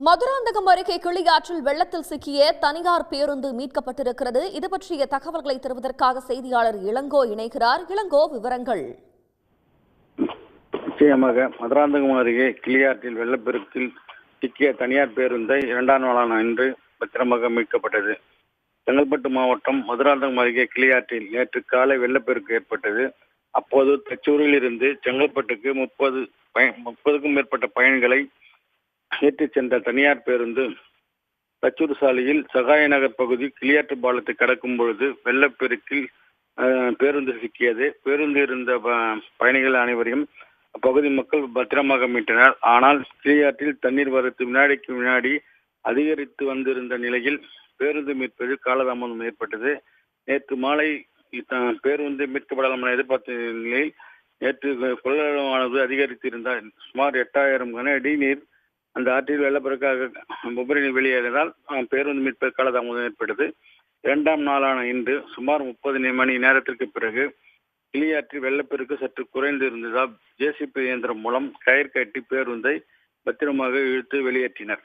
மதுராந்தகம் அருகே கிளியாற்றில் வெள்ளத்தில் சிக்கிய தனியார் பேருந்து மீட்கப்பட்டிருக்கிறது. இது பற்றிய தகவல்களை தருவதற்காக செய்தியாளர் இளங்கோ இணைகிறார். இளங்கோ, விவரங்கள். நிச்சயமாக மதுராந்தகம் அருகே கிளியாற்றில் வெள்ளப்பெருக்கில் சிக்கிய தனியார் பேருந்தை 2ஆம் நாளான இன்று பத்திரமாக மீட்கப்பட்டது. செங்கல்பட்டு மாவட்டம் மதுராந்தகம் அருகே கிளியாற்றில் நேற்று காலை வெள்ளப்பெருக்கு ஏற்பட்டது. அப்போது தச்சூரில் இருந்து செங்கல்பட்டுக்கு 30க்கும் மேற்பட்ட பயணிகளை ஏற்றிச் சென்ற தனியார் பேருந்து தச்சூர் சாலையில் சகாய நகர் பகுதி கிளியாற்று பாலத்தை கடக்கும் பொழுது வெள்ளப்பெருக்கில் பேருந்து சிக்கியது. பேருந்து இருந்த பயணிகள் அனைவரையும் அப்பகுதி மக்கள் பத்திரமாக மீட்டனர். ஆனால் கிளியாற்றில் தண்ணீர் வரத்து வினாடிக்கு வினாடி அதிகரித்து வந்திருந்த நிலையில் பேருந்து மீட்பது காலதாமதம் ஏற்பட்டது. நேற்று மாலை பேருந்து மீட்கப்படலாம் என எதிர்பார்த்த நிலையில் நேற்று கொள்ளளவானது அதிகரித்திருந்தால் சுமார் 8000 கன அடி நீர் அந்த ஆற்றில் வெள்ளப்பெருக்காக உபரி வெளியேறியதால் பேருந்து மீட்பது காலதாமதம் ஏற்பட்டது. 2ஆம் நாளான இன்று சுமார் 30 மணி நேரத்திற்கு பிறகு கிளியாற்றில் வெள்ளப்பெருக்கு சற்று குறைந்து இருந்ததால் ஜேசிபி இயந்திரம் மூலம் கயிறு கட்டி பேருந்தை பத்திரமாக இழுத்து வெளியேற்றினர்.